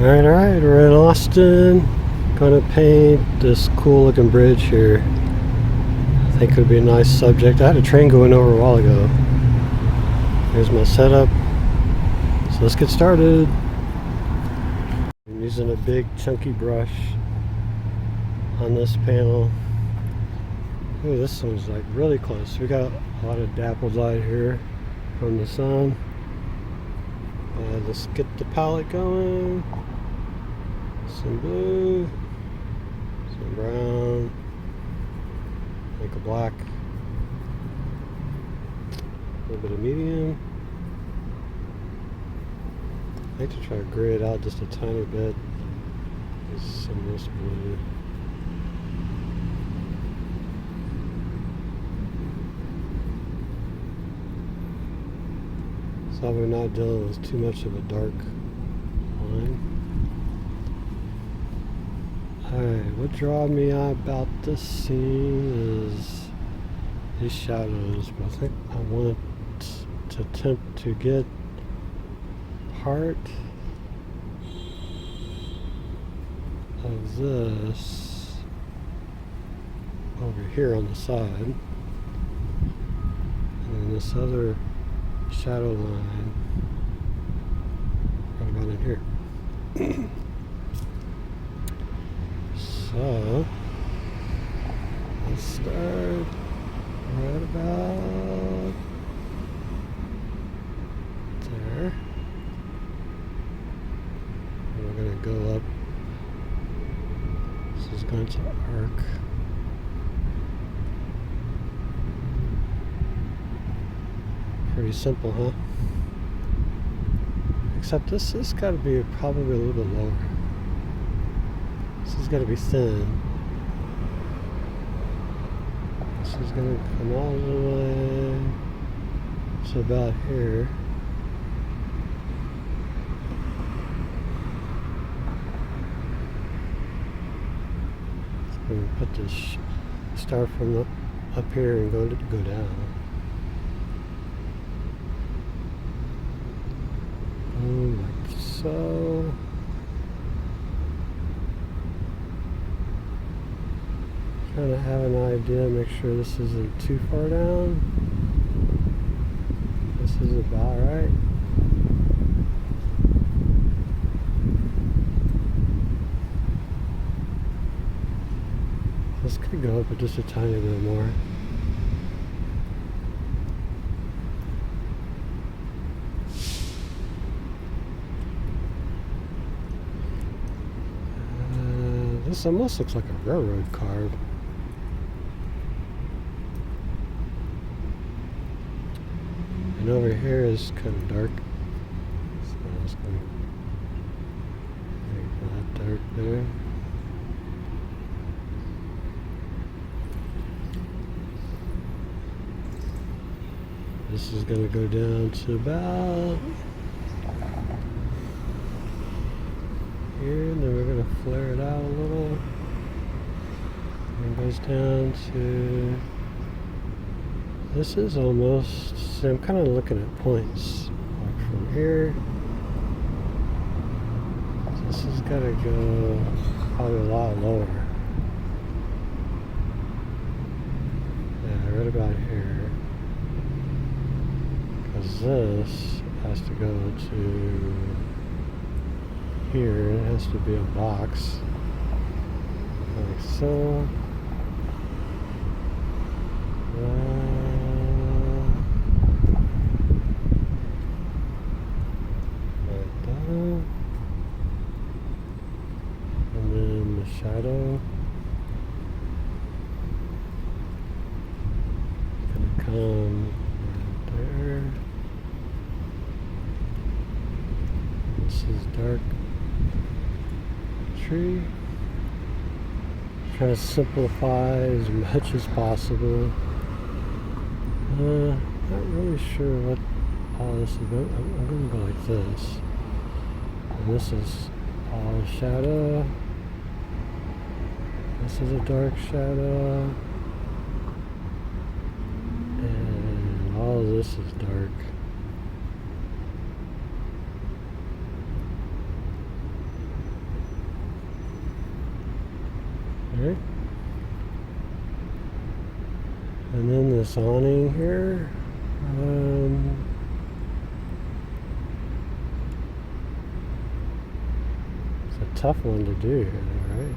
Alright, we're in Austin. Gonna paint this cool looking bridge here. I think it would be a nice subject. I had a train going over a while ago. Here's my setup. So let's get started. I'm using a big chunky brush on this panel. Ooh, this one's like really close. We got a lot of dappled light here from the sun. Let's get the palette going. Some blue, some brown, make a black, a little bit of medium. I like to try to gray it out just a tiny bit. There's some of this blue. So we're not dealing with too much of a dark line. Alright, what draws me out about this scene is these shadows, but I think I want to attempt to get part of this over here on the side, and then this other shadow line right about in here. So let's start right about there. And we're going to go up. This is going to arc. Pretty simple, huh? Except this has got to be probably a little bit lower. This is going to be thin. This is going to come all the way to about here. I'm going to put this start from up here and go down. Like so. Trying to have an idea, make sure this isn't too far down. This is about right. This could go up just a tiny bit more. This almost looks like a railroad car. And over here is kind of dark, so I'm just going to make that dark there. This is going to go down to about here, and then we're going to flare it out a little. And it goes down to... This is almost, see, I'm kind of looking at points like from here. So this has got to go probably a lot lower. Yeah, right about here. Because this has to go to here. It has to be a box. Like so. And then the shadow is going to come right there. This is dark tree. Trying to simplify as much as possible. Not really sure what all this is about. I'm going to go like this. And this is all shadow. This is a dark shadow. And all of this is dark. Okay. And then this awning here. It's a tough one to do here, right?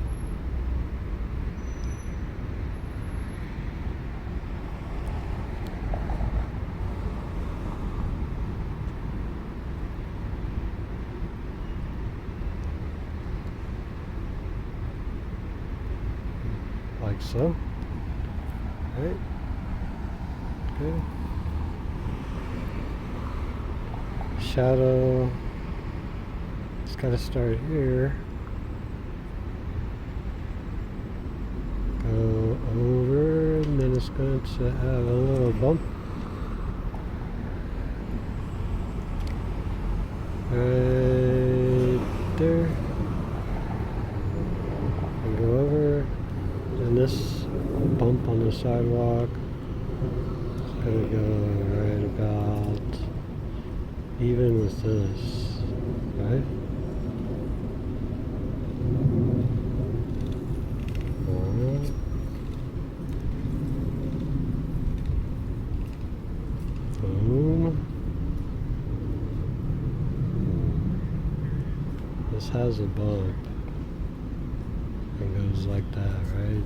Like so. Right. Good. Shadow. It's got to start here. Go over, and then it's going to have a little bump. Right there. And go over. And this bump on the sidewalk is going to go right about even with this, right? Boom. This has a bump and goes like that, right?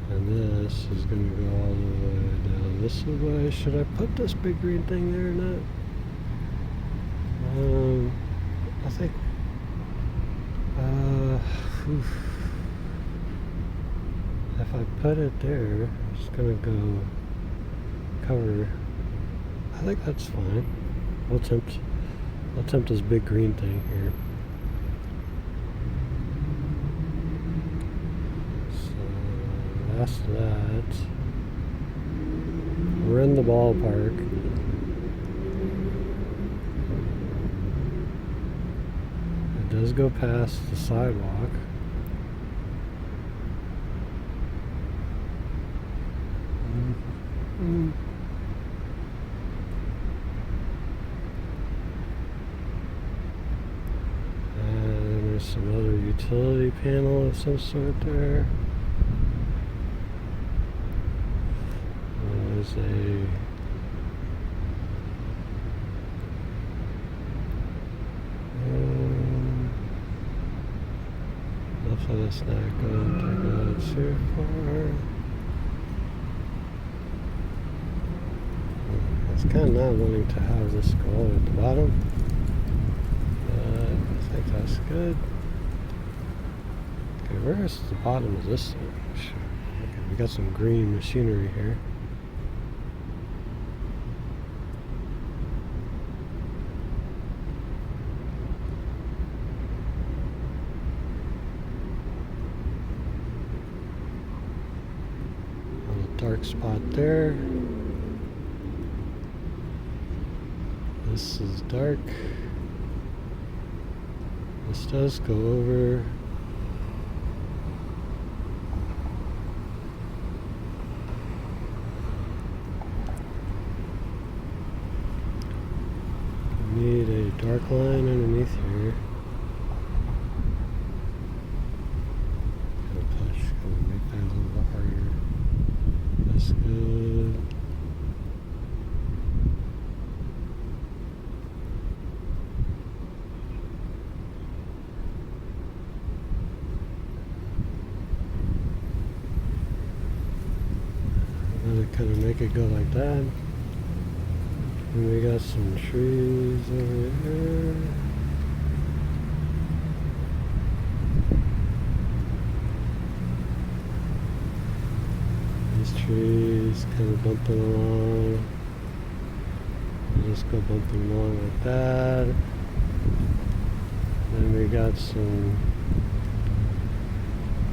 And this is going to go all the way down this way. Should I put this big green thing there or not? I think if I put it there, it's going to go cover. I think that's fine. I'll attempt this big green thing here. Past that, we're in the ballpark. It does go past the sidewalk. And there's some other utility panel of some sort there. Hopefully that's not going to go too far. It's kind of not wanting to have this go all at the bottom, but I think that's good. Okay, where's the bottom of this thing? Okay, we got some green machinery here. Dark spot there. This is dark. This does go over. We need a dark line underneath here. Gotta push, gotta make that a little bit harder. That's good. I'm gonna kind of make it go like that. And we got some trees over here. Trees kind of bumping along. Just go bumping along like that. Then we got some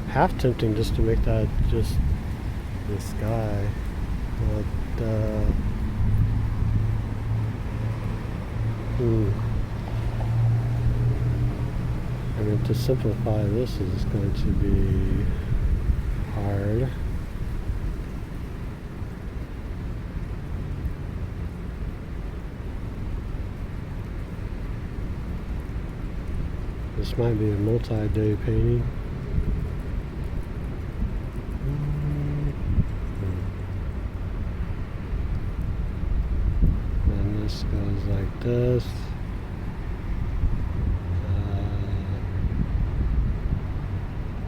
half tempting just to make that just the sky. But I mean, to simplify this is going to be hard. This might be a multi-day painting. does.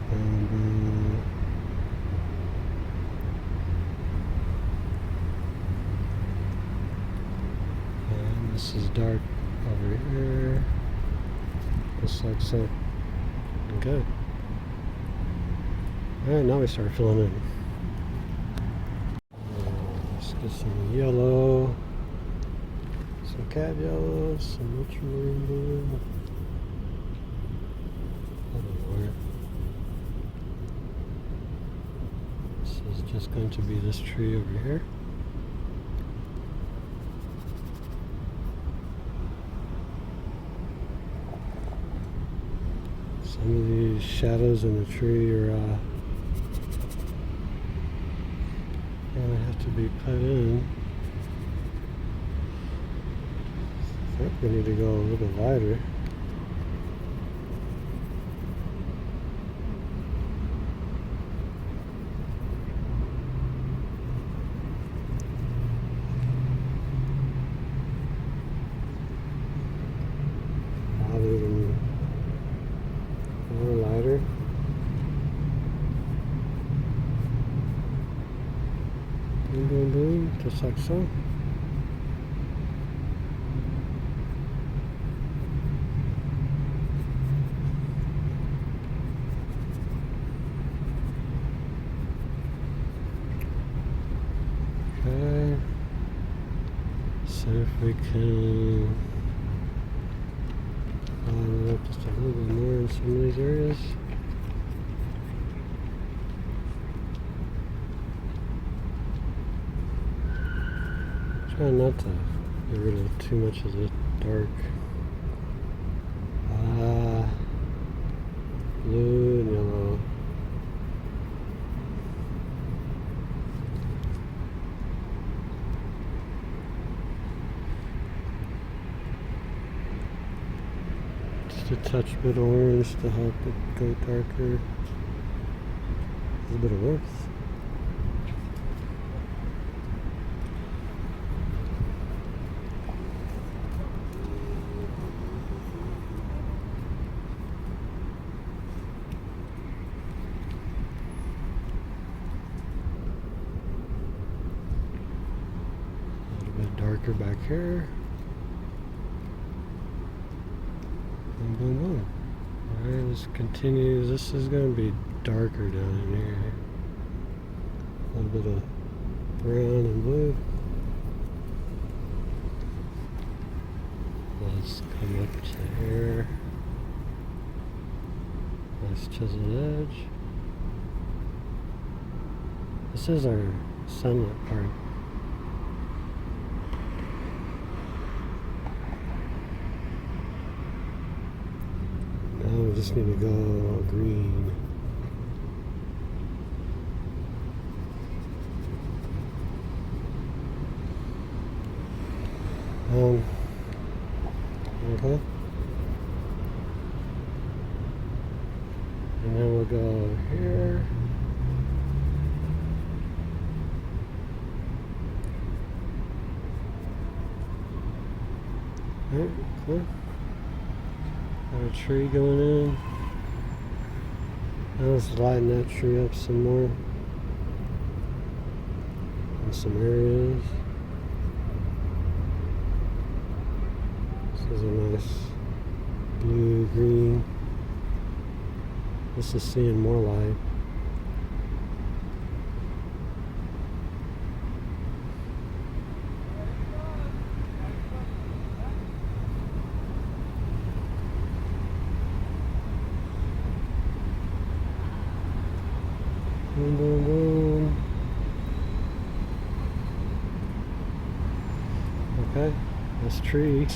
Boom, boom. And this is dark over here. Just like so. Okay. Alright, now we start filling in. Let's get some yellow, some cab yellow, some ultramarine blue. I don't know where. This is just going to be this tree over here. Some of these shadows in the tree are gonna have to be put in. I think we need to go a little wider. Wider than more lighter. Boom, boom, boom, just like so. Okay. So if we can line it up just a little bit more in some of these areas. Try not to get rid of too much of the dark. Blue and yellow. Just a touch bit of orange to help it go darker. A little bit of warmth. Darker back here. Boom, boom, boom. Alright, let's continue. This is going to be darker down in here. A little bit of brown and blue. Let's come up to here. Nice chiseled edge. This is our sunlit part. We just need to go green. Okay. And then we'll go here. Alright, cool. Got a tree going in. Now let's lighten that tree up some more in some areas. This is a nice blue green. This is seeing more light. Boom, boom, boom. Okay, this tree.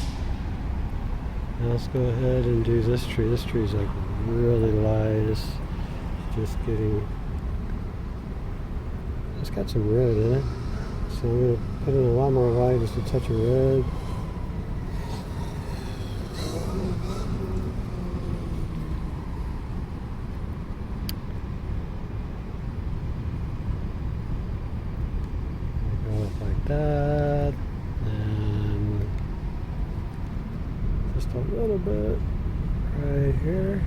Now let's go ahead and do this tree. This tree is like really light. It's just getting. It's got some red in it. So I'm going to put in a lot more light, just a touch of red. Go up like that. And little bit right here.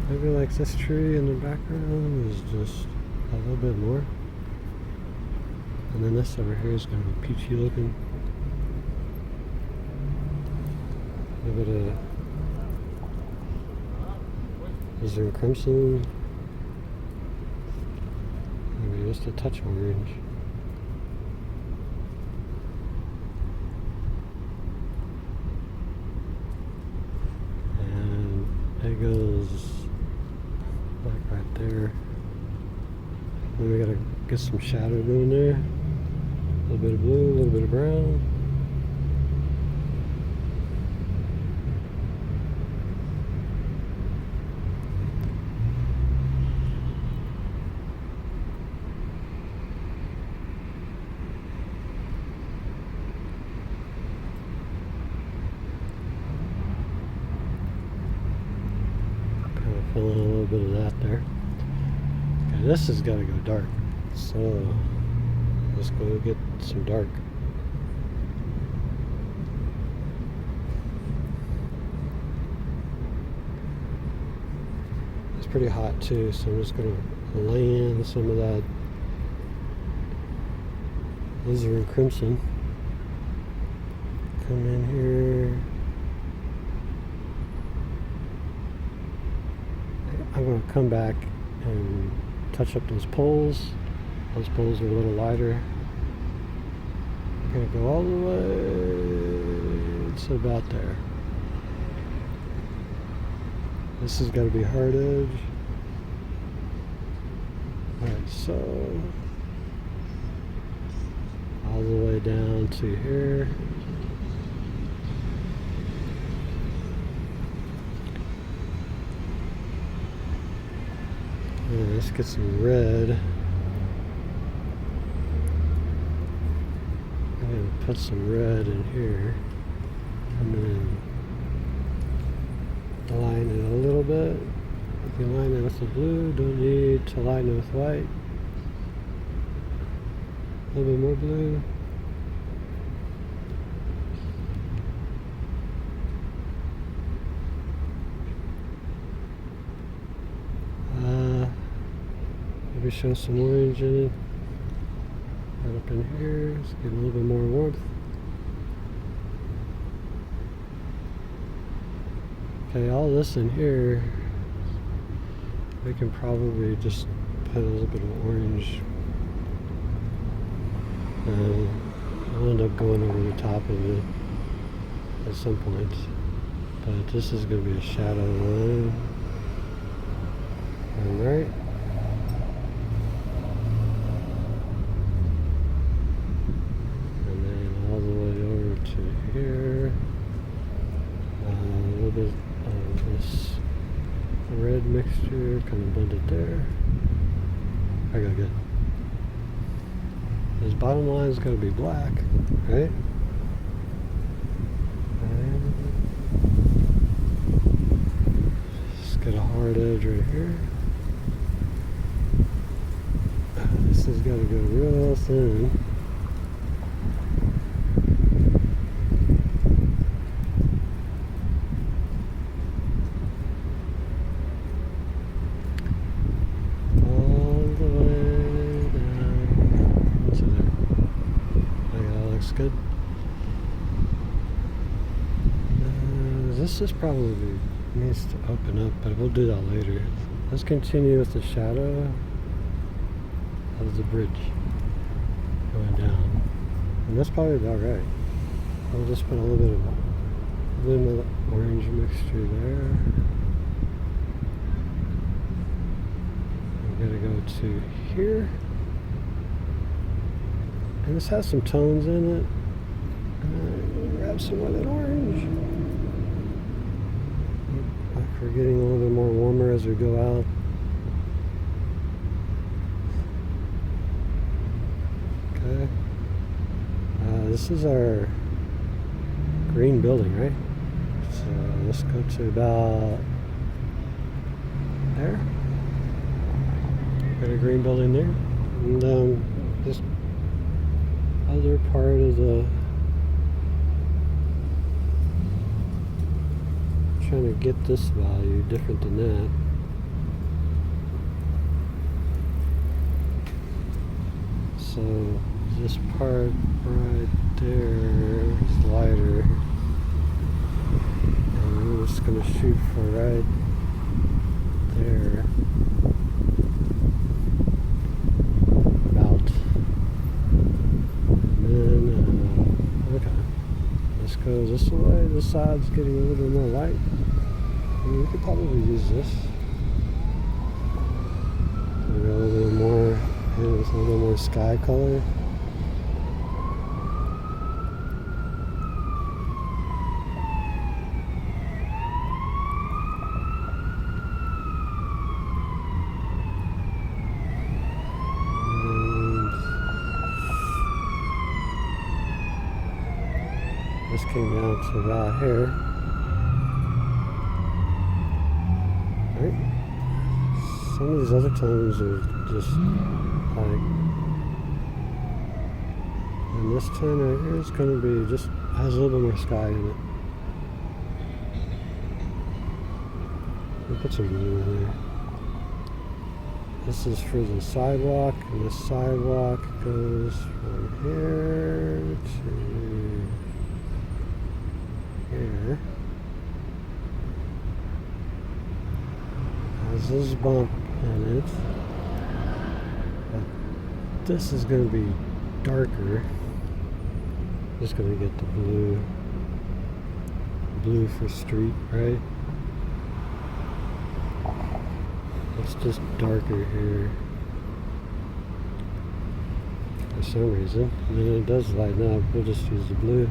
Maybe like this tree in the background is just a little bit more. And then this over here is going to be peachy looking. A little bit of Alizarin crimson. Maybe just a touch orange. And it goes like right there. Then we gotta get some shadow going there. A little bit of blue, a little bit of brown. Kind of filling a little bit of that there. Okay, this has got to go dark. So let's go get some dark. It's pretty hot too, so I'm just going to lay in some of that Alizarin crimson. Come in here. I'm going to come back and touch up those poles. Those poles are a little lighter. I'm going to go all the way to about there. This has got to be hard edge. Alright, so all the way down to here. And let's get some red. I'm going to put some red in here. And then line it a little bit. If you line it with the blue, don't need to line it with white. A little bit more blue. Maybe show some orange in it. Right up in here, let's get a little bit more warmth. Okay, all this in here, we can probably just put a little bit of orange. I'll end up going over the top of it at some point. But this is going to be a shadow line. Alright. Here, a little bit of this red mixture, kind of blend it there. I got good. This bottom line is going to be black, right? And just get a hard edge right here. This has got to go real thin. Good. This probably needs to open up, but we'll do that later. Let's continue with the shadow of the bridge going down, and that's probably about right. I'll just put a little bit of orange mixture there. I'm gonna go to here. And this has some tones in it. Grab some of that orange. Like we're getting a little bit more warmer as we go out. Okay. This is our green building, right? So let's go to about there. Got a green building there. And this other part of the get this value different than that. So this part right there is lighter. And I'm just going to shoot for right there. About. And then, okay. This goes this way. This side's getting a little bit more light. We could probably use this. We got a little bit more, and it's a little more sky color. And this came down to about here. Right? Some of these other tones are just like, and this tone right here is going to be just, has a little bit more sky in it. We'll put some blue in there. This is for the sidewalk, and the sidewalk goes from here to here. Has this bump in it. But this is going to be darker. Just going to get the blue for street, right? It's just darker here for some reason. And then it does lighten up. We'll just use the blue.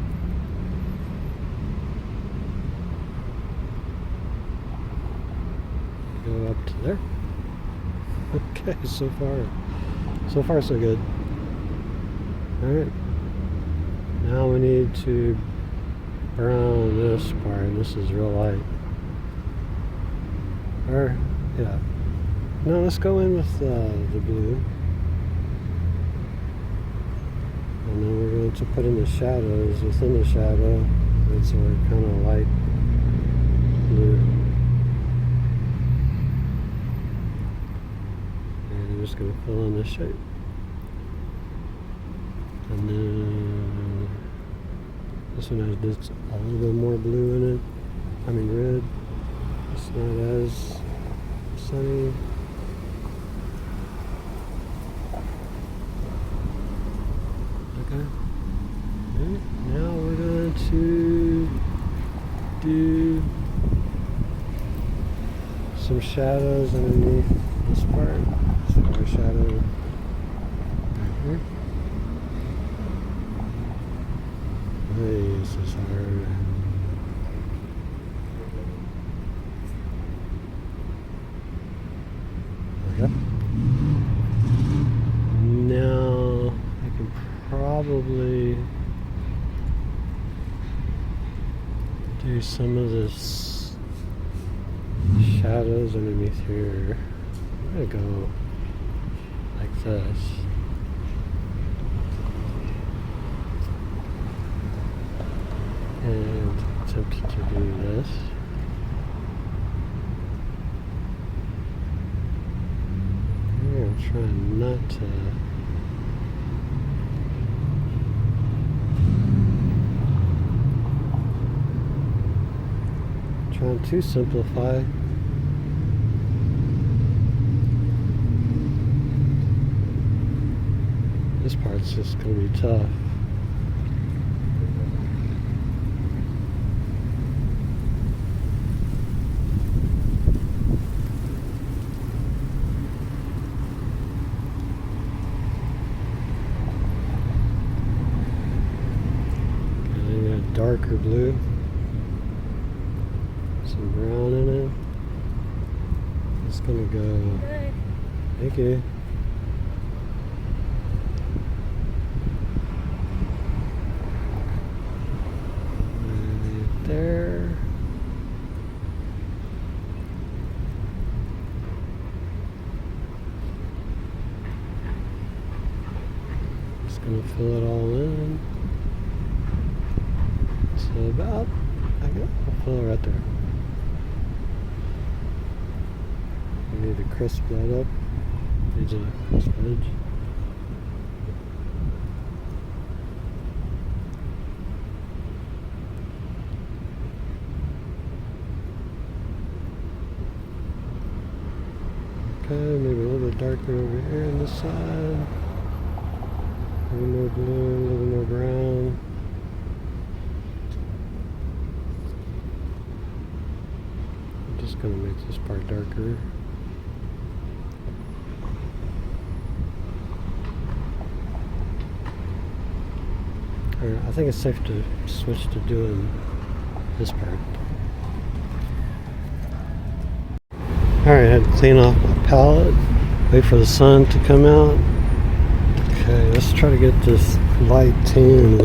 Go up to there. Okay, so far so good. Alright. Now we need to brown this part, and this is real light. Or, yeah. No, let's go in with the blue. And then we're going to put in the shadows within the shadow. And so we're kind of light blue. And I'm just going to fill in this shape. And then this one has just a little bit more blue in it. I mean red. It's not as sunny. Okay. Right. Now we're going to do some shadows underneath this part. So our shadow right here. Hey, this is hard. Okay. Now I can probably do some of this shadows underneath here. I'm gonna go like this. And attempt to do this. I'm trying not to simplify. This part's just going to be tough. Darker blue, some brown in it. It's gonna go. Good. Thank you. Right there. Just gonna fill it all in. So about, I guess I'll fill it right there. need to crisp that up. Edge of the crisp edge. Okay, maybe a little bit darker over here on this side. A little more blue, a little more brown. I'm just going to make this part darker. Alright, I think it's safe to switch to doing this part. Alright, I had to clean off my palette, wait for the sun to come out. Okay, let's try to get this light tan.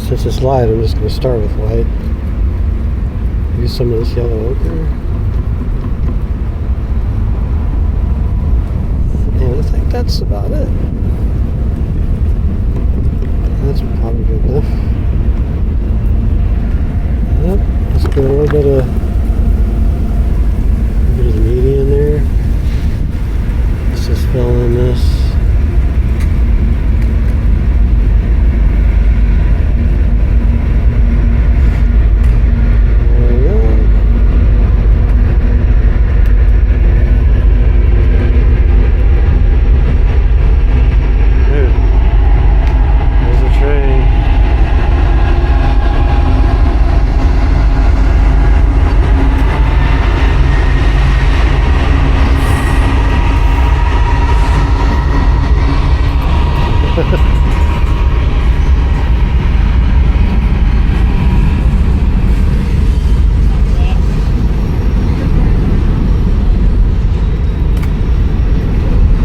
Since it's light, I'm just going to start with white. Use some of this yellow ochre. And I think that's about it. That's probably good enough. Yep, let's get a little bit of the media in there. Let's just fill in this. There we go. Dude, there's a train.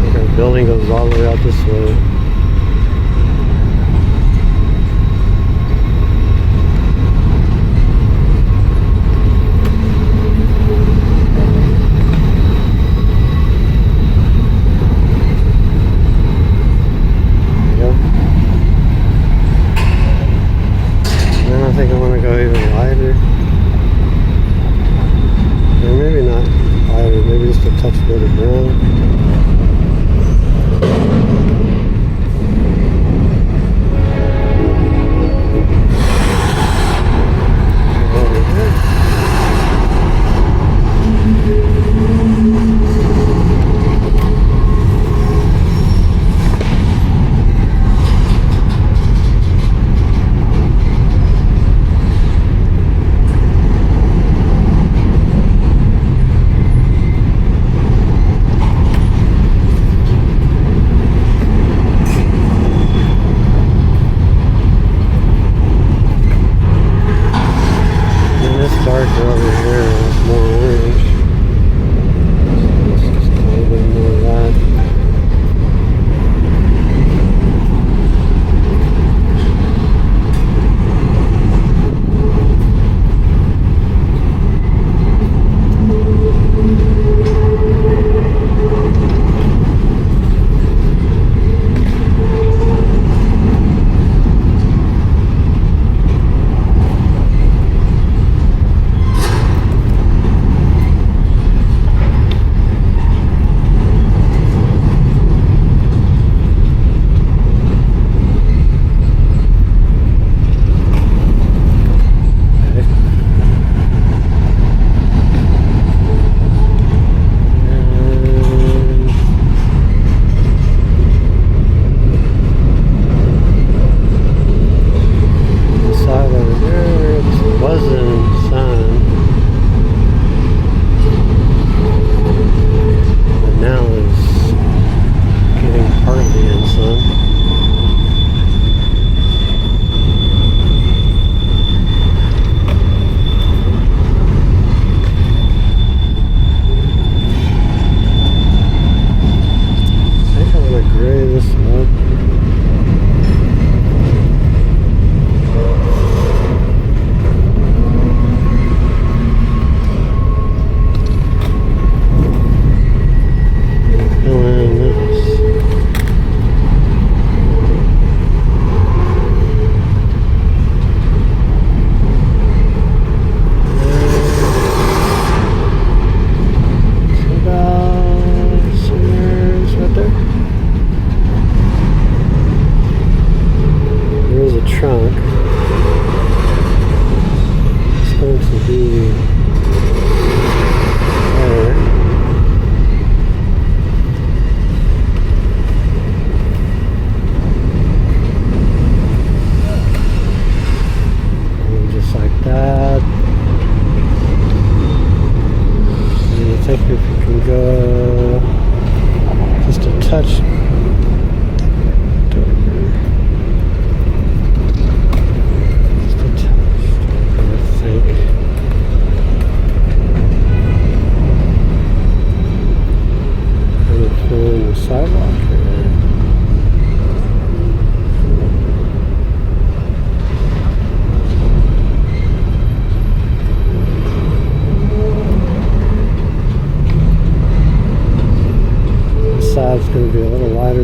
Okay, building goes all the way out this way. I think I want to go even lighter. Or maybe not lighter, maybe just a touch bit of brown.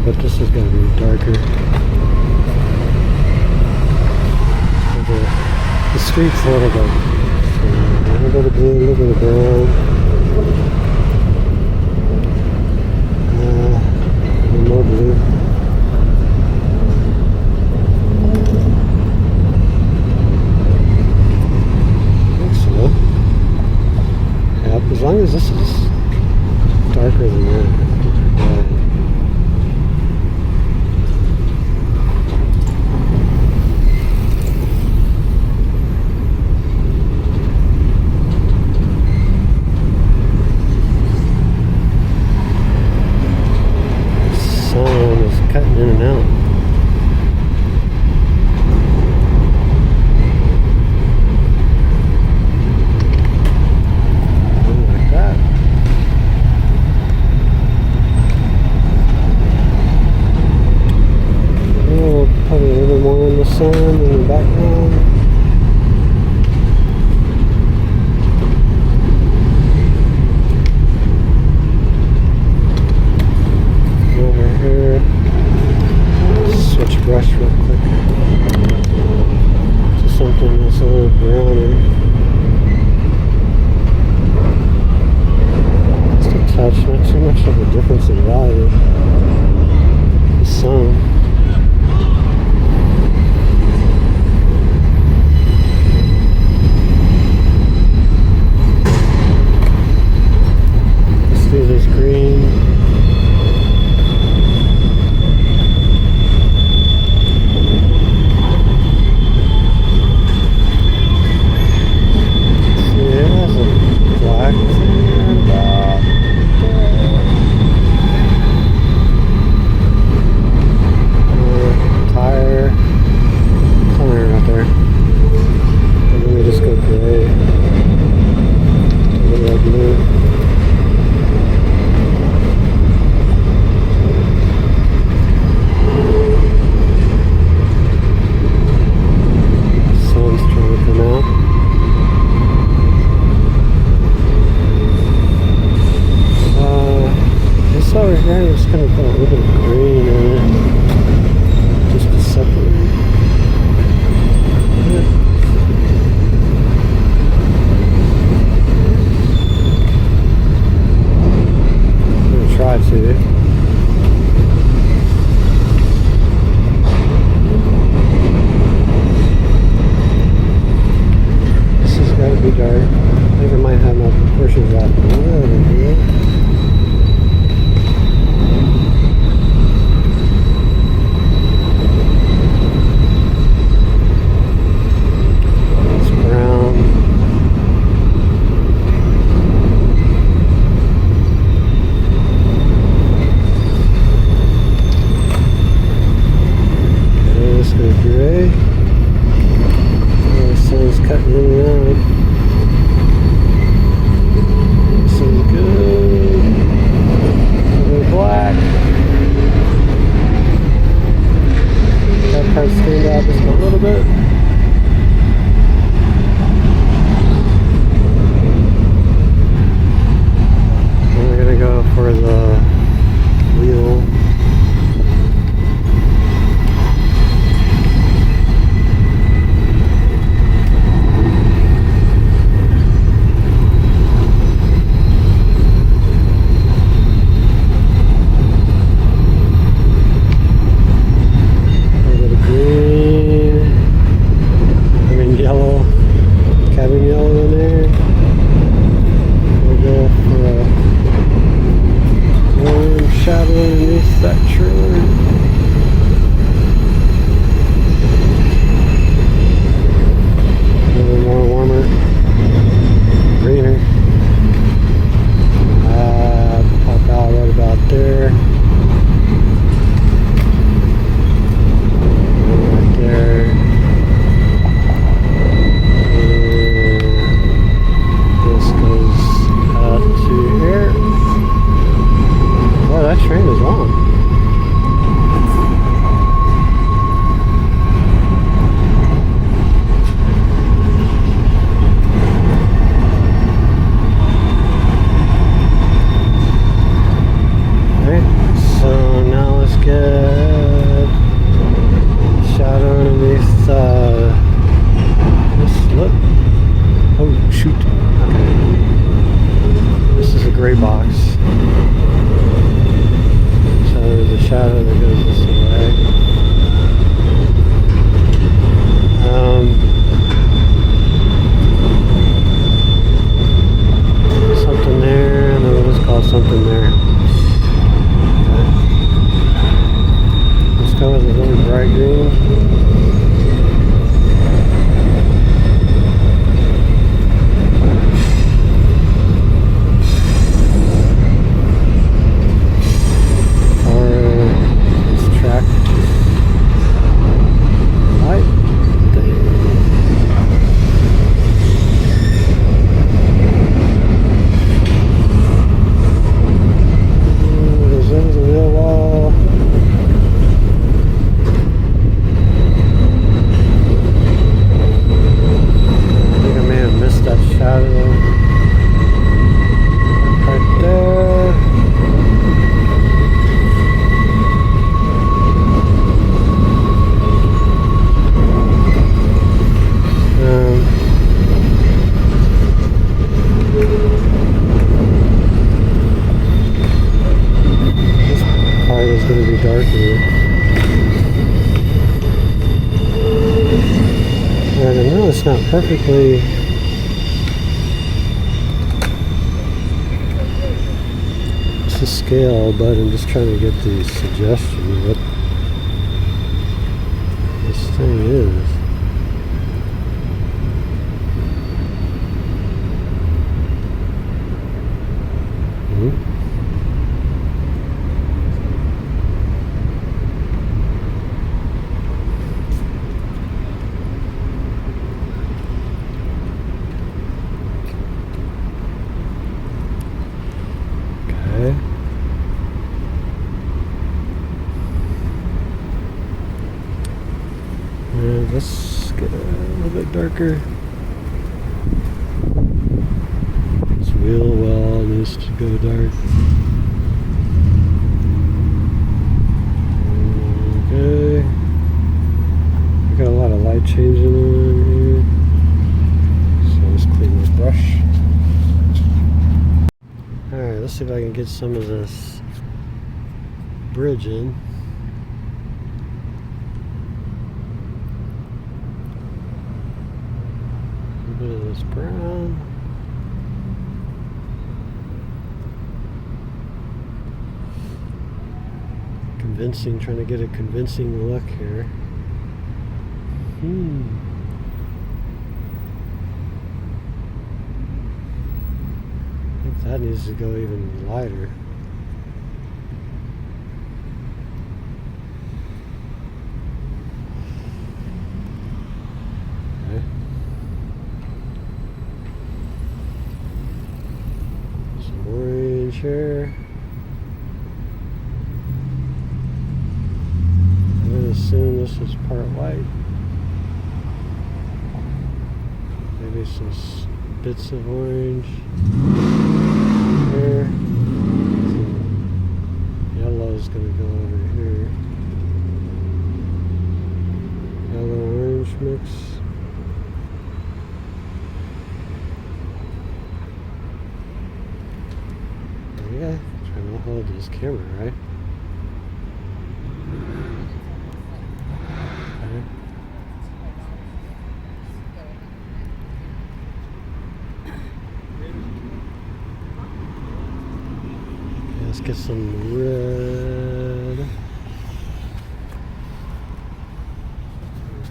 but this has got to be darker. The street's a little bit, a little bit of blue, a little bit of brown. More blue. I think so. Yep, as long as this is darker than that. Cutting in and out. Like that. Oh, probably a little more in the sun in the background. Over here. Switch brush real quick to something that's a little browner. Just a touch, not too much of a difference in value. Some. Let's do this green. it's not perfectly to scale, but I'm just trying to get the suggestion of what this thing is. Let's get a little bit darker. This wheel well needs to go dark. Okay. I got a lot of light changing on here. So let's clean the brush. Alright, let's see if I can get some of this bridge in. Bit of this brown. Convincing, trying to get a convincing look here. I think that needs to go even lighter. Here. I'm going to assume this is part white. Maybe some bits of orange here. Some yellow is going to go over here. Yellow-orange mix. Yeah, trying to hold this camera, right? Okay. Let's get some red.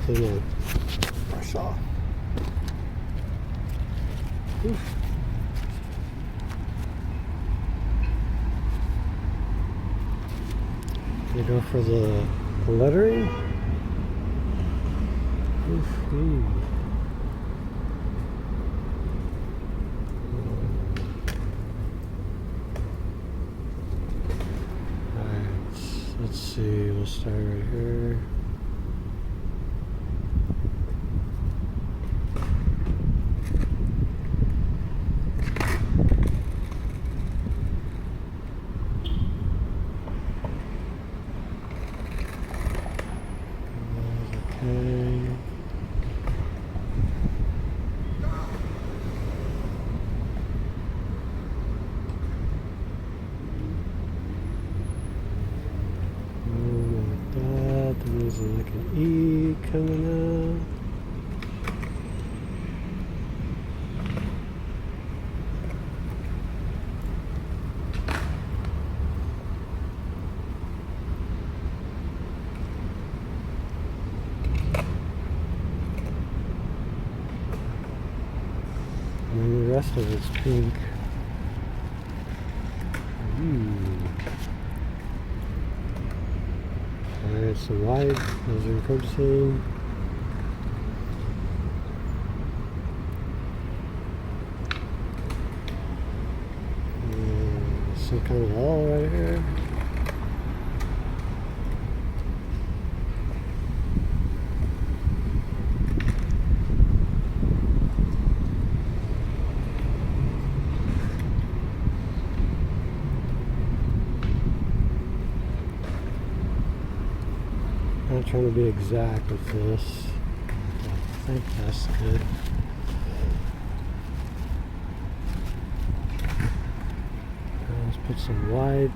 Clean my brush off. Oof. You go for the lettering. Alright, let's see, we'll start right here. Like an E coming out. And then the rest of it's pink. Alright, some white, those are encroaching. Some kind of L right here. Not trying to be exact with this. I think that's good. Let's put some white.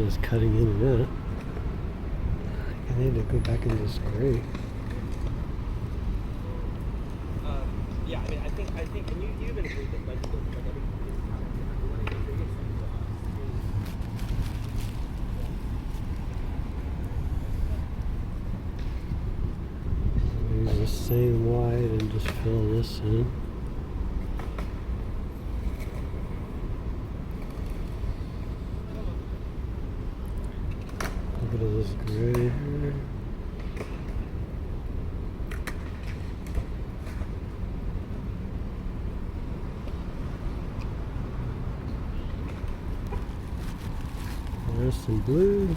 is cutting in and out. I need to go back into this gray. Yeah, I mean, I think, and you even agreed that like everything is kind of the biggest thing for us Use the same white and just fill this in. Look at this gray here. There's some blue.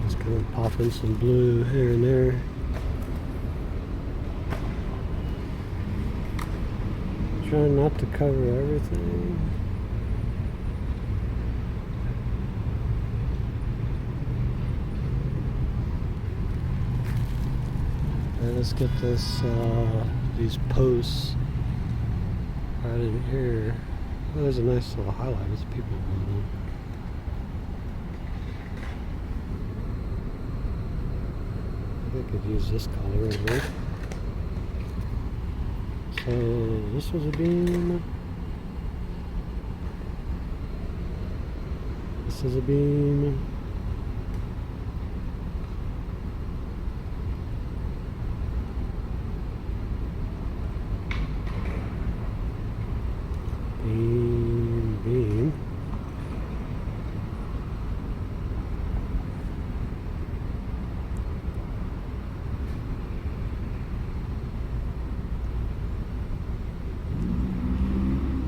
Just kind of popping some blue here and there. Trying not to cover everything. Let's get this these posts right in here. Oh, there's a nice little highlight with people going on. I think I could use this color over it. So this was a beam. This is a beam. Beam.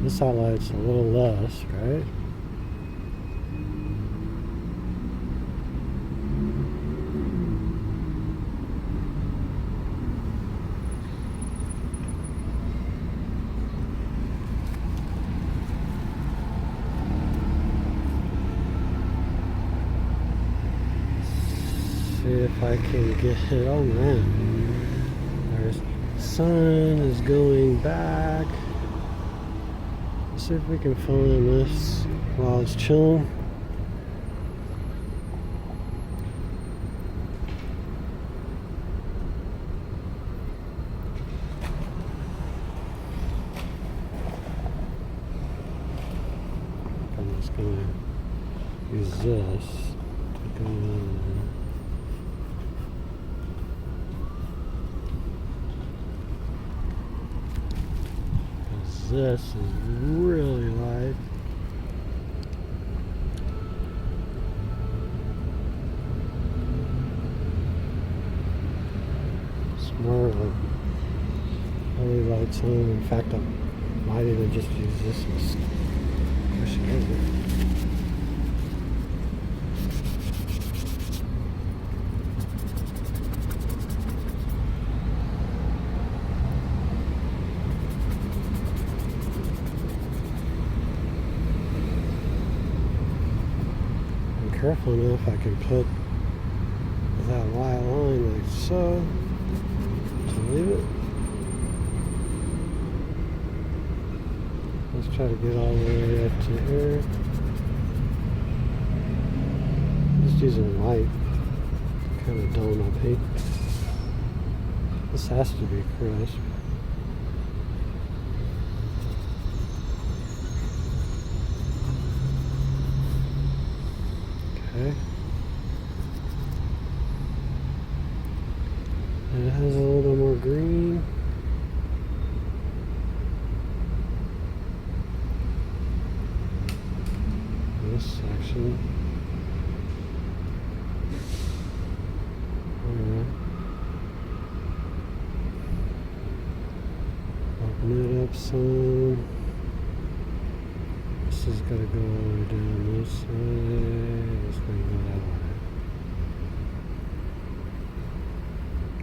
This highlight's a little less, right? See if I can get it. Oh man, there's sun is going back. Let's see if we can find this while it's chilling. I'm just gonna use this to go in. This is really light. It's more of a really light tone. In fact, I might even just use this and push it over. Careful enough I can put that white line like so to leave it. Let's try to get all the way up to here. Just using white to kind of dull my paint. This has to be crisp. Okay. And it has a little bit more green. This section. Alright. Open it up some. This is going to go all the way down this way. It's going to go that way.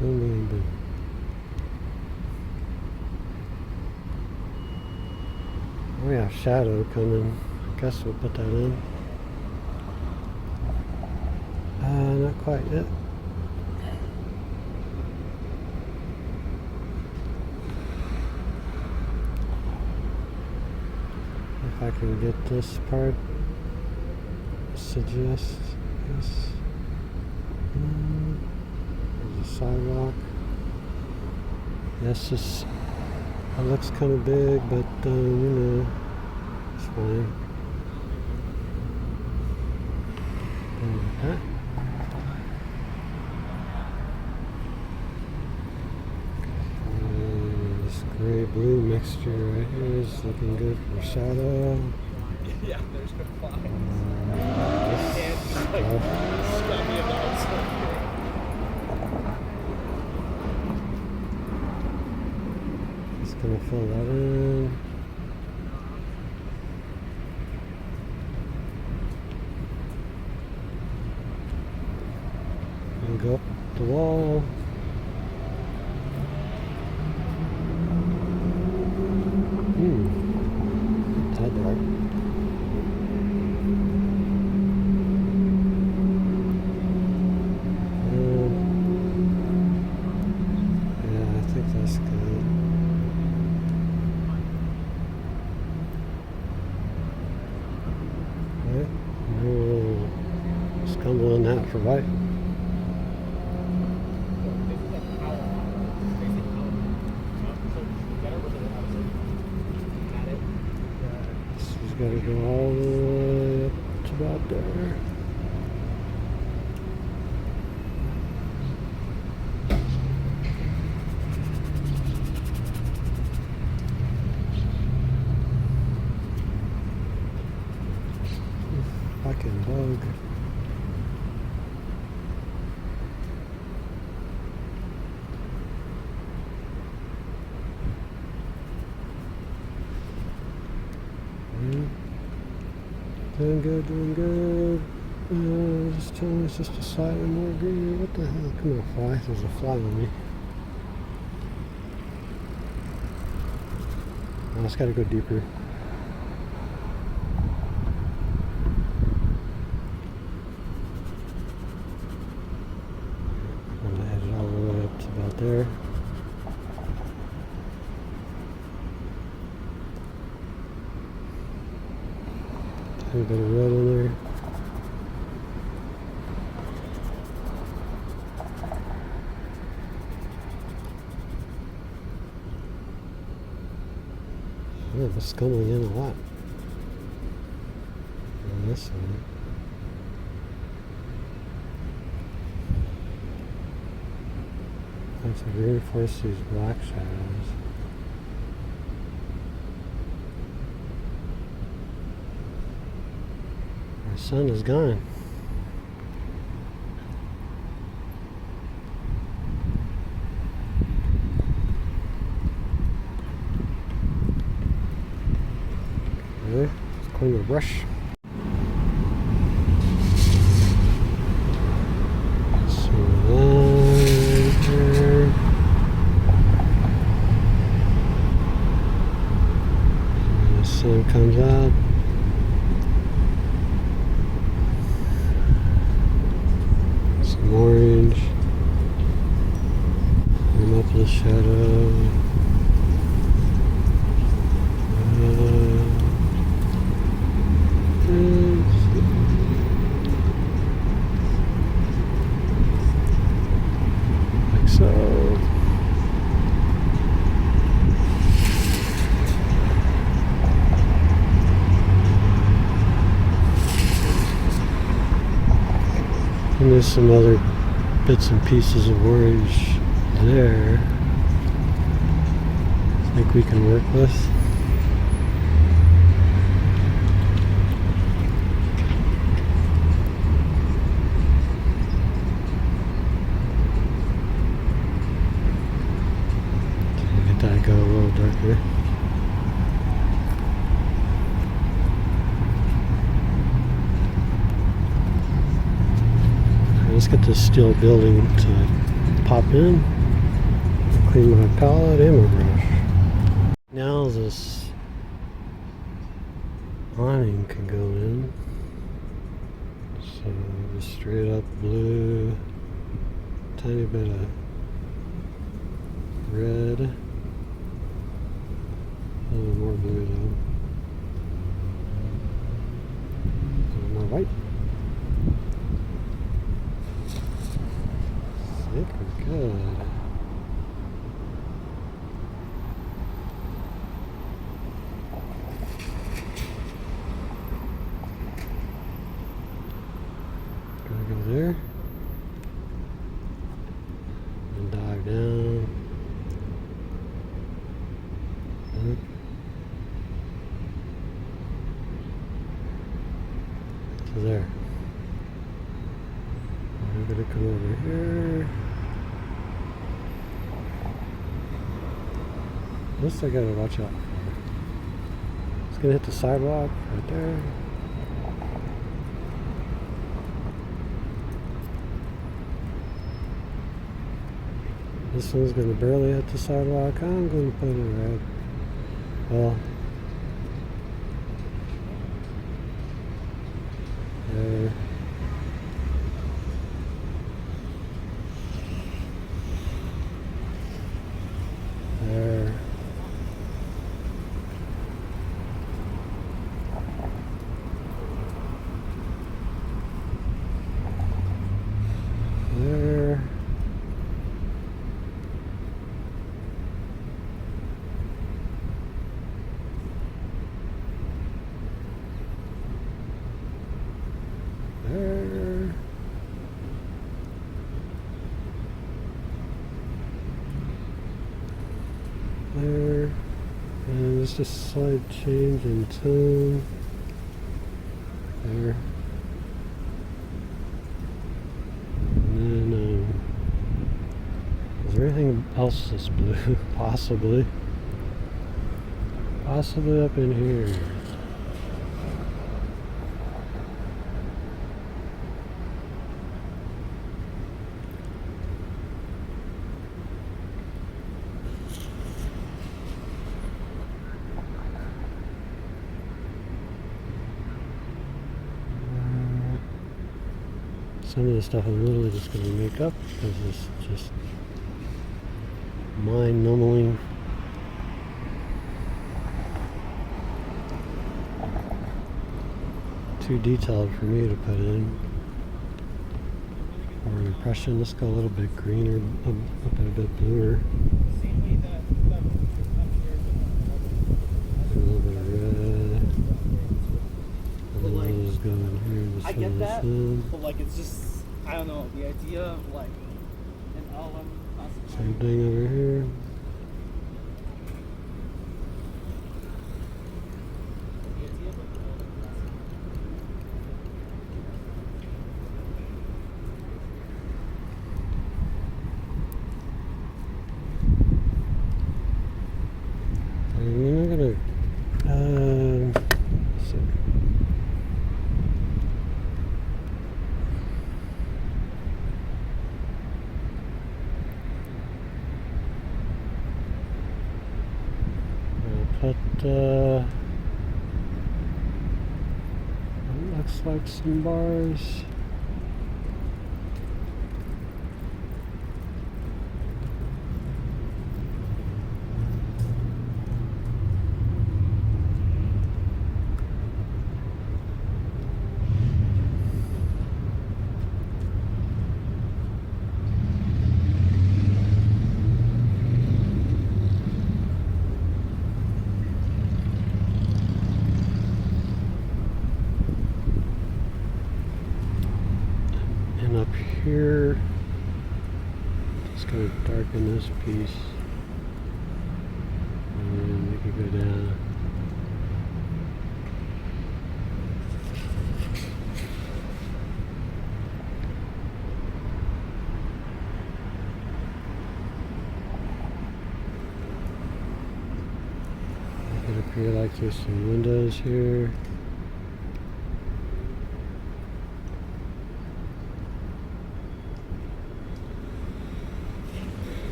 Boom, boom, boom. We have shadow coming guess we'll put that in. Not quite yet. If I can get this part, suggest this. There's a sidewalk. Yes, this it looks kind of big, but you know, it's fine. Okay. This gray-blue mixture right here is looking good for shadow. Yeah, there's no flies. This And just like stuff. scummy about stuff. Just gonna fill that in. And go up the wall. That dark. Yeah, I think that's good. Alright, we'll stumble in that for white. She's got to go all the way up to about there. Fucking bug. Doing good, doing good. Just telling me it's just a slightly more green. What the hell? Come on, fly. There's a fly on me. I just gotta go deeper. I'm gonna head it all the way up to about there. A bit of red in there. Oh, it's coming in a lot. On this side. I have to reinforce these black shadows. Our sun is gone. Okay, let's clean the brush. Sun comes out. Some orange. Bring up the shadow. Like so. And there's some other bits and pieces of orange there I think we can work with. Get that go a little darker. Let's get this steel building to pop in. Clean my palette and my brush. Now this awning can go in. So just straight up blue, tiny bit of red, a little more blue though, a little more white. I think we're good. Gonna go there and dive down. Up. To there. We're gonna come over here. This I gotta watch out for. It's gonna hit the sidewalk right there. This one's gonna barely hit the sidewalk. I'm gonna put it right. Well, there. There. There. There. There. And it's just a slight change in tone. There. And then, is there anything else that's blue? Possibly. Possibly up in here. Some of the stuff I'm literally just going to make up because it's just mind-numbing. Too detailed for me to put in. Or an impression. Let's go a little bit greener, a bit bluer. A little bit of red. And then I'll just go in here and just I fill get this that, in. but like it's just, I don't know, the idea of like an album Same thing over here. I'm gonna let's see. I'll put it looks like some bars. And up here, just going to darken this piece, and make it go down. Make it appear like there's some windows here.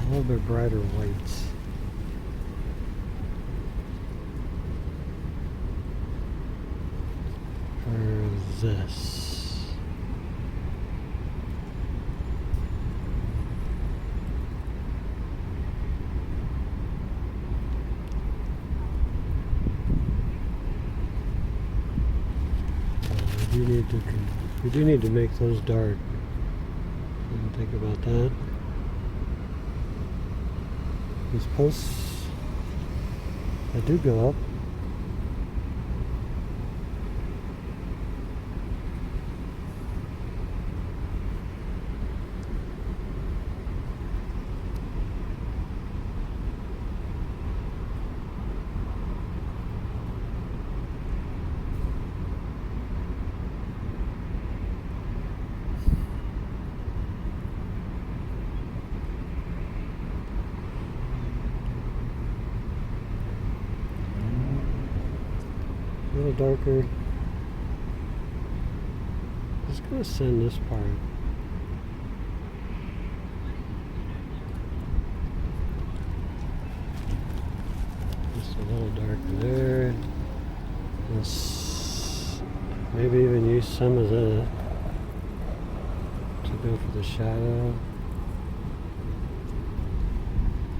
little bit brighter whites. For this. We do need to make those dark. Didn't think about that. These posts, they do go up. A little darker. Just gonna send this part. Just a little darker there. This, maybe even use some of that to go for the shadow.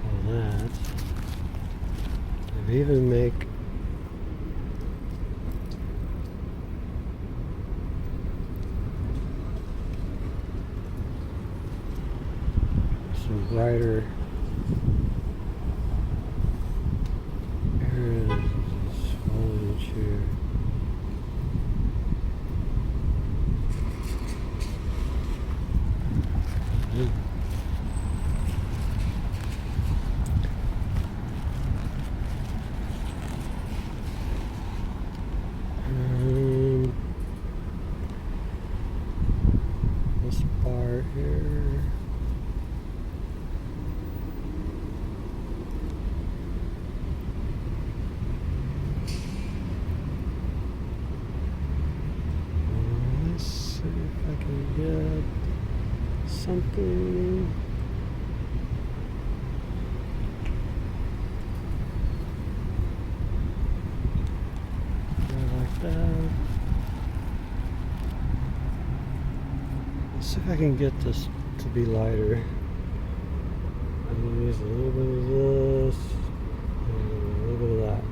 All that. Maybe even make some brighter areas of this foliage here. This bar here. Let's see if I can get something. Like that. Let's see if I can get this to be lighter. I'm gonna use a little bit of this and a little bit of that.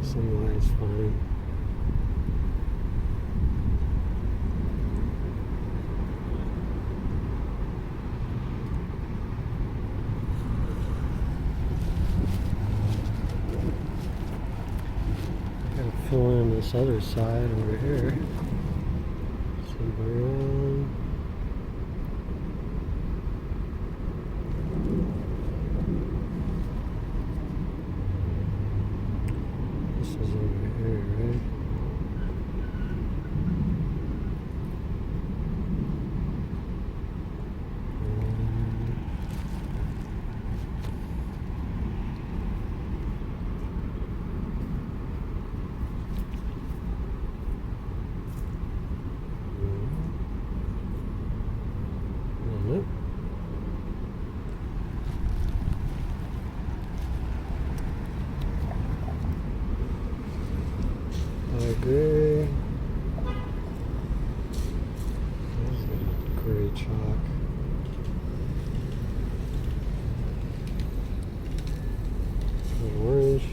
Some light's fine. Fill in this other side over here. Some brown. This is over here, right? Gray. There's a gray chalk. Orange.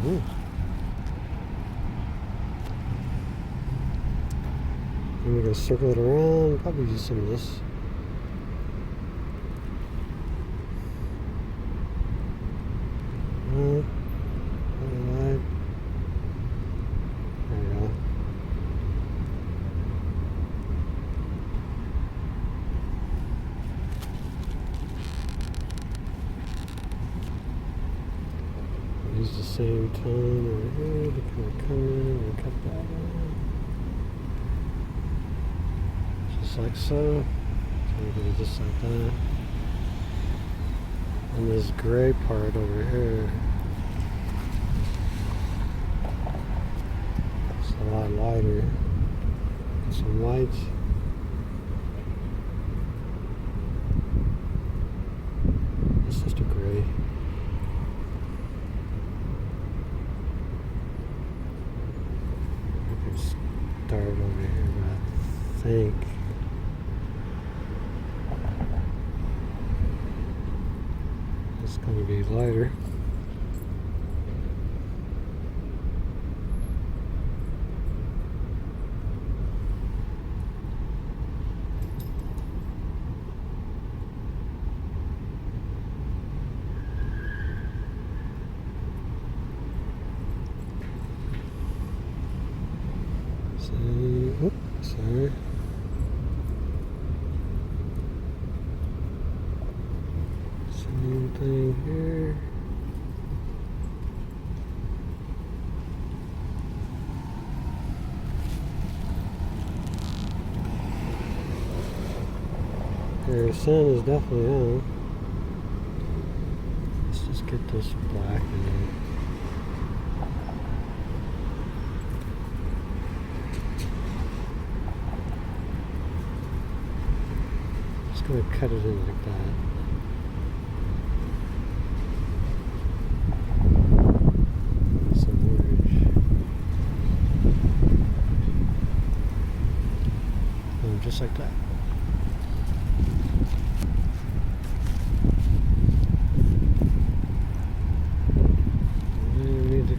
Ooh. And we're going to circle it around, probably use some of this. Right. There we go. Use the same tone over here to kind of come in and cut that in. Just like so. So we do it just like that. And this gray part over here, it's a lot lighter. Get some white. It's just a gray. I could start over here, but I think it's going to be lighter. Sorry. Same thing here. Your sun is definitely on. Let's just get this black in there. Just gonna cut it in like that. Some orange. And just like that.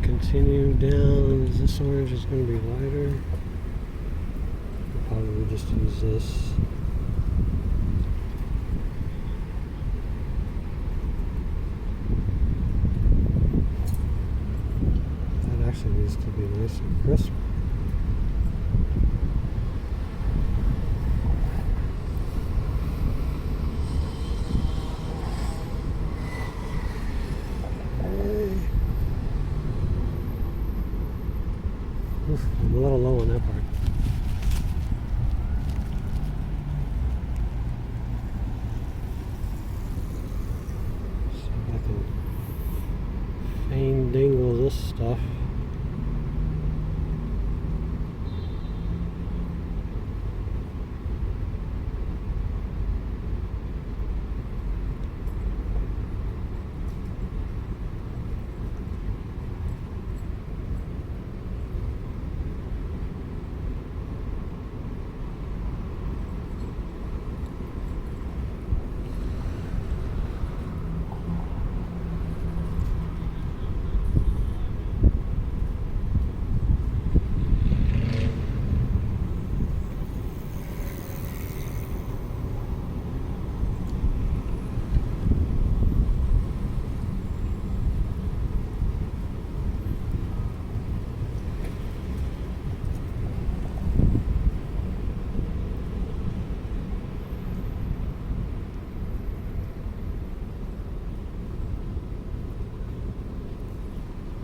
Continue down. This orange is going to be lighter. I'll probably just use this. That actually needs to be nice and crisp. I'm a little low on that part. See if I can fein dingle this stuff.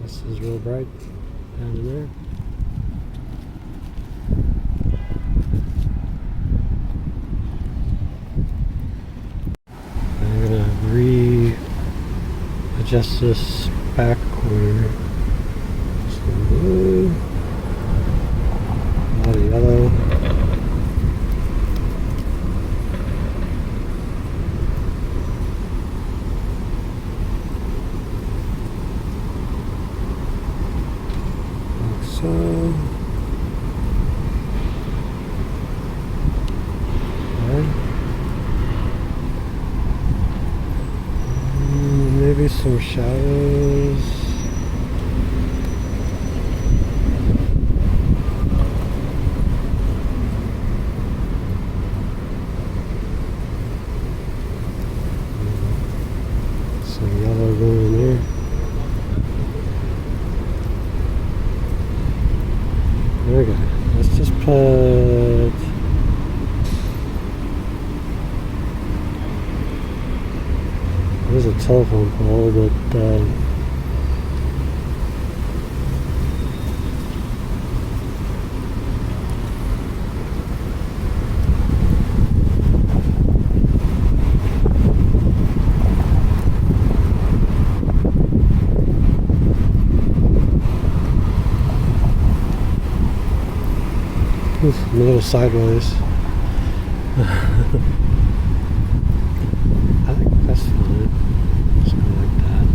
This is real bright down in there. I'm going to readjust this back corner. Some blue, a lot of yellow. Maybe some shadows. yellow going in there. There we go. Let's just put there's a telephone pole, but oof, I'm a little sideways. I think that's fine. Just go like that.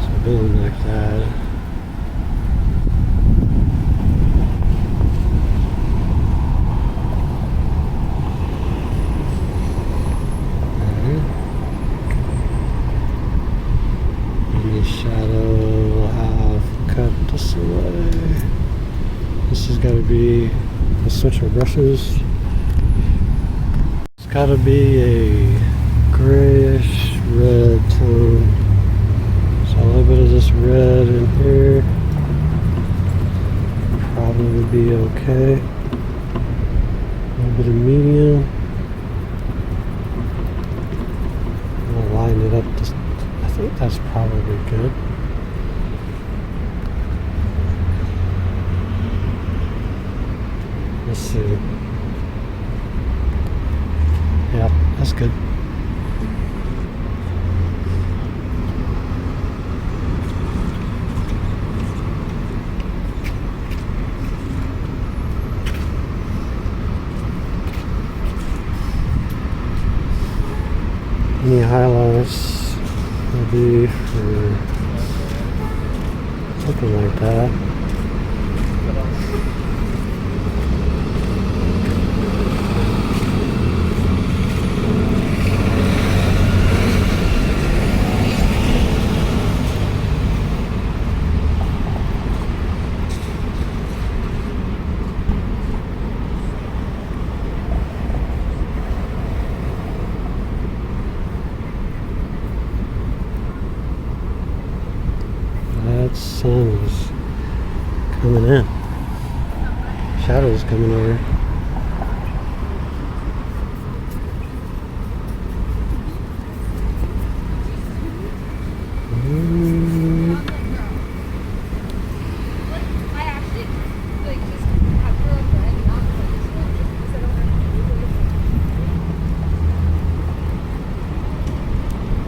So building like that. Shadow will have cut this away. This has got to be, let's switch our brushes. It's got to be a grayish red tone. So a little bit of this red in here probably would be okay. A little bit of medium. I'll line it up just, I think that's probably good. Let's see. Yeah, that's good. Any highlights will be for something like that. That sun is coming in. Shadows coming over.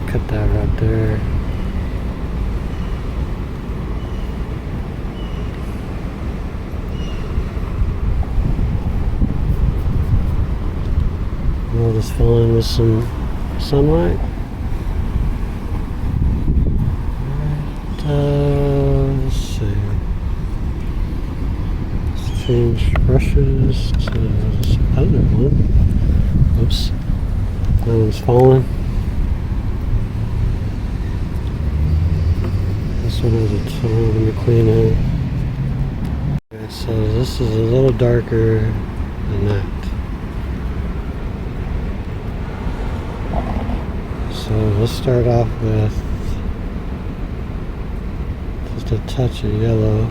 Cut that right there. We'll just fill in with some sunlight. Let's see. Let's change brushes to this other one. Oops. That one's falling. This one has a ton. Let me clean it. Okay, so this is a little darker than that. So let's start off with just a touch of yellow.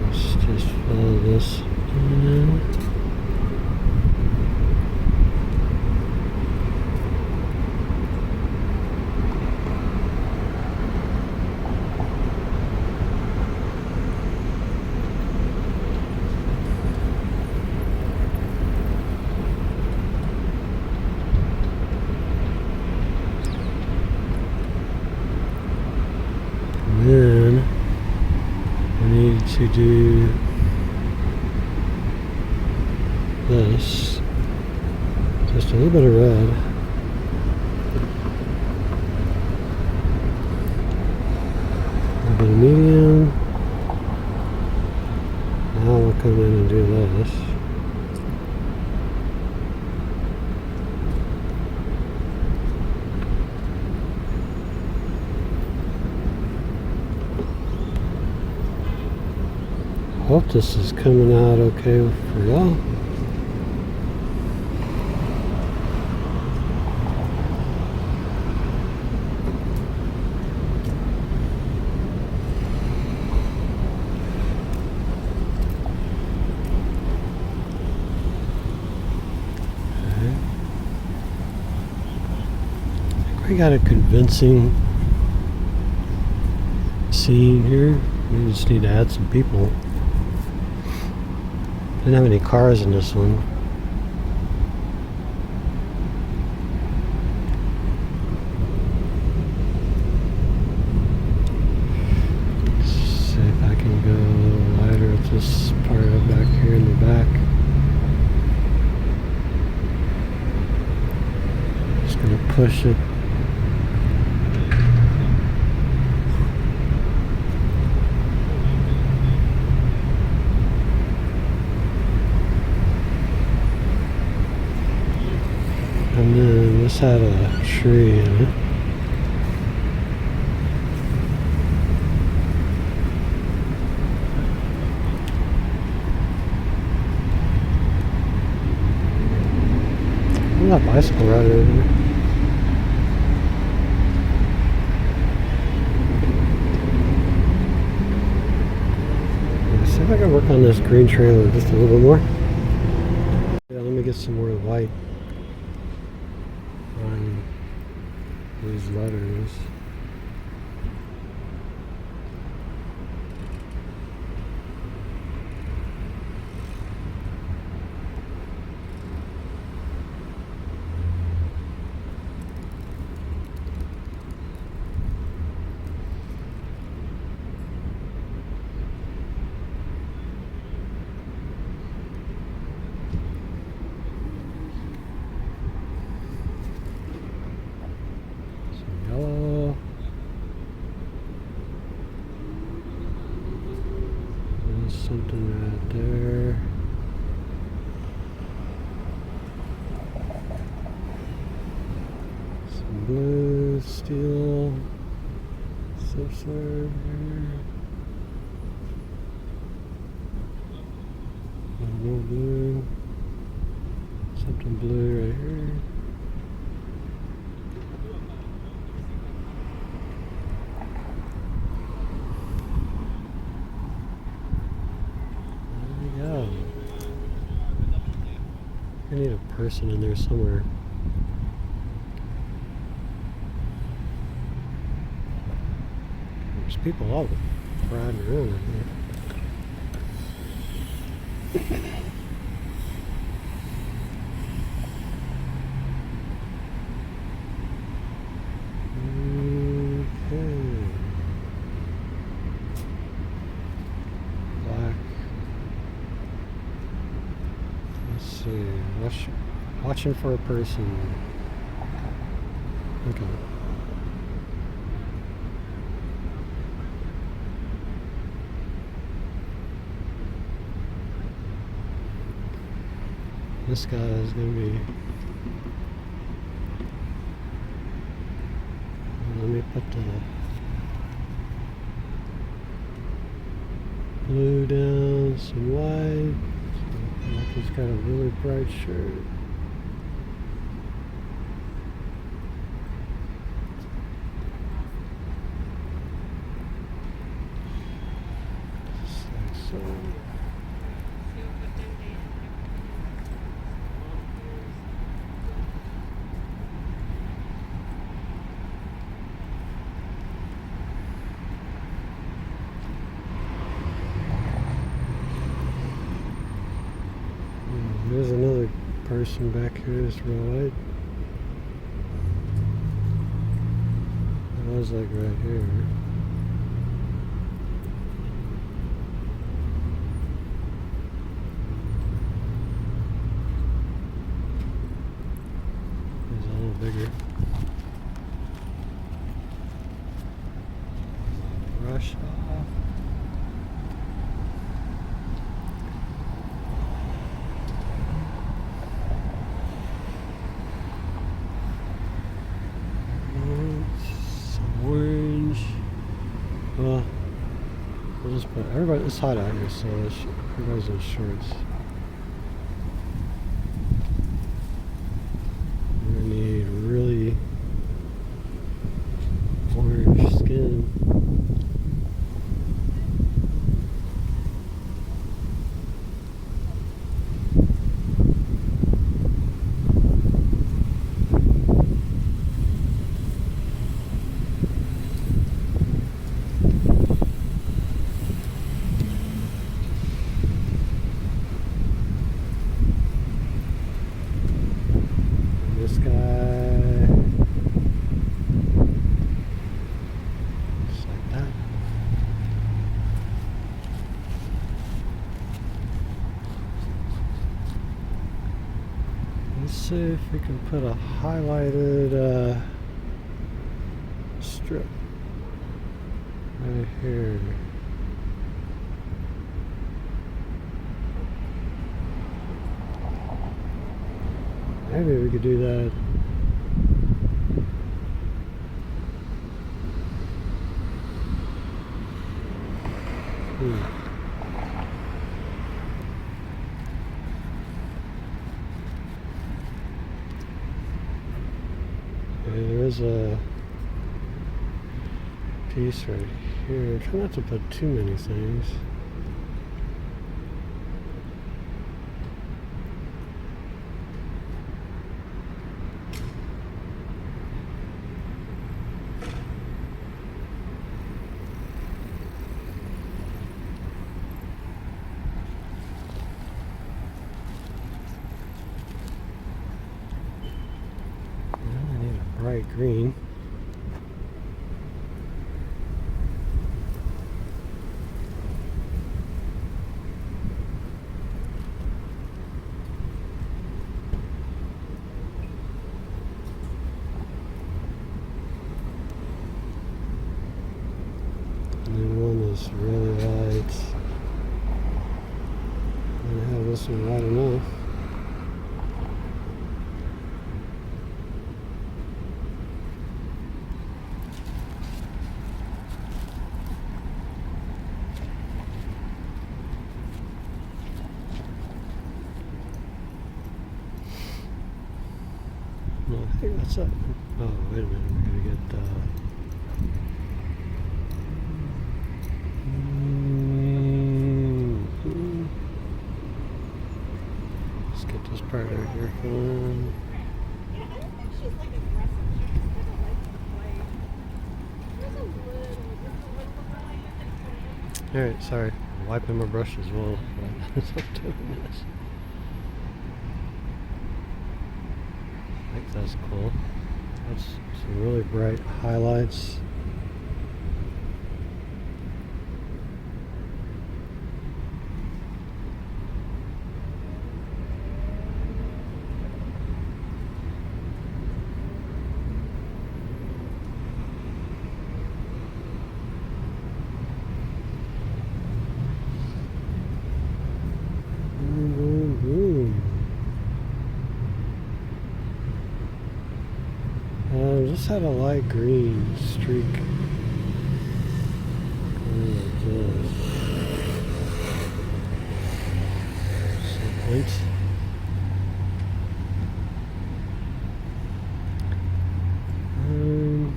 Let's just fill this in. Then we need to do this, just a little bit of red. A little bit of medium. Now we'll come in and do this. this is coming out okay for y'all. We got a convincing scene here. We just need to add some people. Didn't have any cars in this one. Let's see if I can go a little lighter with this part up back here in the back. Just gonna push it. And then this had a tree in it. Look at that bicycle right over there. Let's see if I can work on this green trailer just a little bit more. Yeah, let me get some more white on these letters. Yellow. There's something right there. Some blue, steel, some sort of here. More blue. Something blue right here. I need a person in there somewhere. There's people all riding around in here. Okay. Black. Let's see. Watching for a person. Okay. This guy is going to be... Let me put the blue down, some white. Like he's got a really bright shirt. Just like so. There's another person back here that's real light. It was like right here. He's a little bigger. Rush off. Well, we'll just put everybody, it's hot out here, so everybody's in shorts. I need really orange skin. This guy, just like that. Let's see if we can put a highlighted strip right here. Maybe we could do that. Okay, there is a piece right here. Try not to put too many things. Bright green. And then one is really light. And I have this one light enough. No, I think that's it. Oh, wait a minute. We're going to get let's get this part right here going. Yeah, I don't think she's like aggressive. She just kind of likes to play. There's a little. Alright, sorry. I'm wiping my brush as well. But doing this. I think that's cool. That's some really bright highlights. Boom, boom, boom. Just had a light green streak. Like this. Some points. And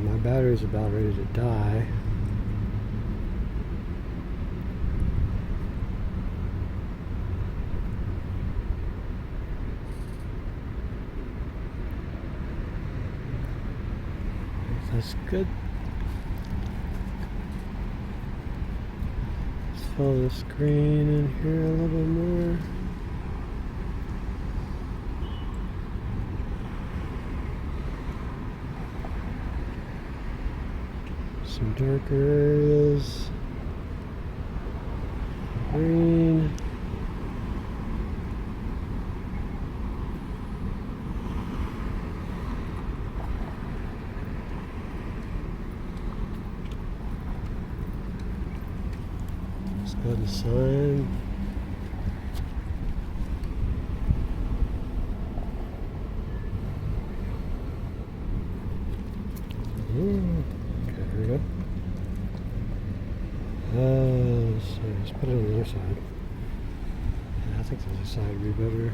my battery's about ready to die. That's good. Let's fill this green in here a little bit more. Some darker areas. Green. Go to sign. Okay, here we go. Put it on the other side. Yeah, I think the other side would be better.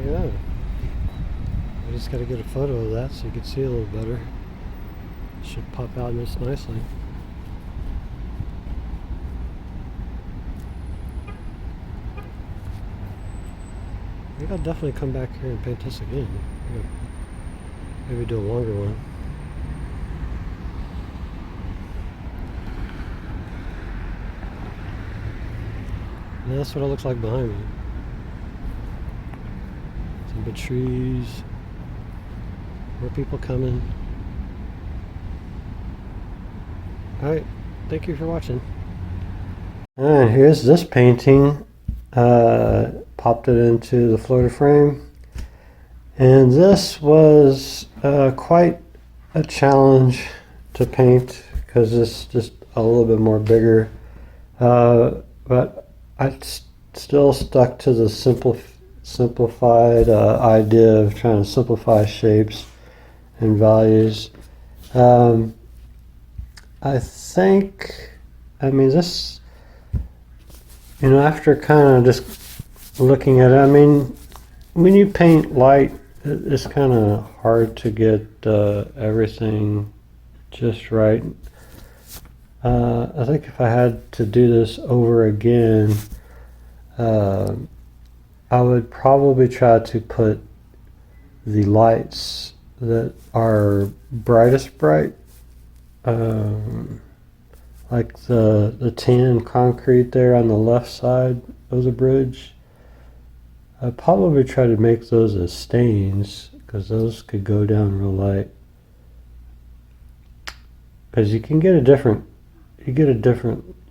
Yeah, I just got to get a photo of that so you can see a little better. Should pop out just nicely. We gotta definitely come back here and paint this again. Maybe do a longer one. And that's what it looks like behind me. Some good trees. More people coming. Alright, thank you for watching. Alright, here's this painting. Popped it into the floater frame. And this was quite a challenge to paint because it's just a little bit more bigger. But I still stuck to the simplified idea of trying to simplify shapes and values. I think, I mean, this, you know, after kind of just looking at it, I mean, when you paint light, it's kind of hard to get everything just right. I think if I had to do this over again, I would probably try to put the lights that are brightest bright, like the tan concrete there on the left side of the bridge. I'd probably try to make those as stains because those could go down real light. Because you can get a different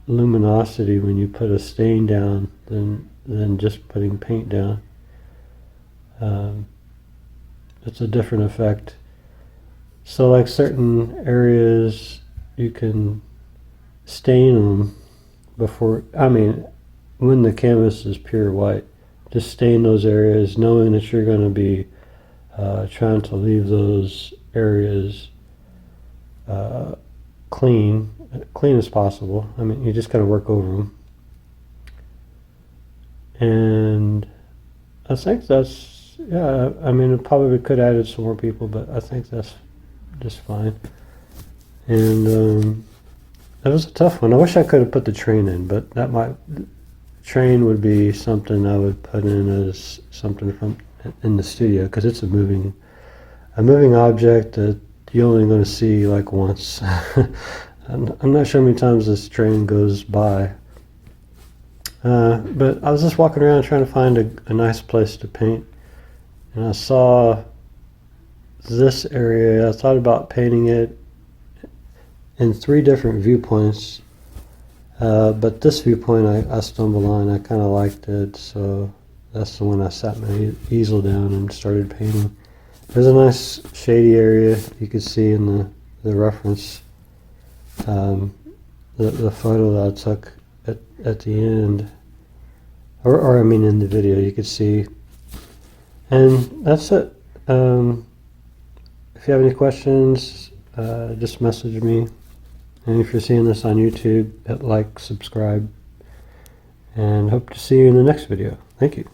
luminosity when you put a stain down than just putting paint down. It's a different effect. So like certain areas you can stain them before, I mean, when the canvas is pure white, just stain those areas knowing that you're going to be trying to leave those areas clean as possible. I mean, you just got to work over them. And I think that's, yeah, I mean, it probably could have added some more people, but I think that's just fine. And that was a tough one. I wish I could have put the train in, but train would be something I would put in as something from in the studio because it's a moving object that you're only going to see like once. I'm not sure how many times this train goes by. But I was just walking around trying to find a nice place to paint, and I saw this area. I thought about painting it in 3 different viewpoints, but this viewpoint I stumbled on. I kind of liked it, so that's the one I sat my easel down and started painting. There's a nice shady area you can see in the reference, the photo that I took at the end, or I mean in the video, you could see. And that's it. If you have any questions, just message me. And if you're seeing this on YouTube, hit like, subscribe, and hope to see you in the next video. Thank you.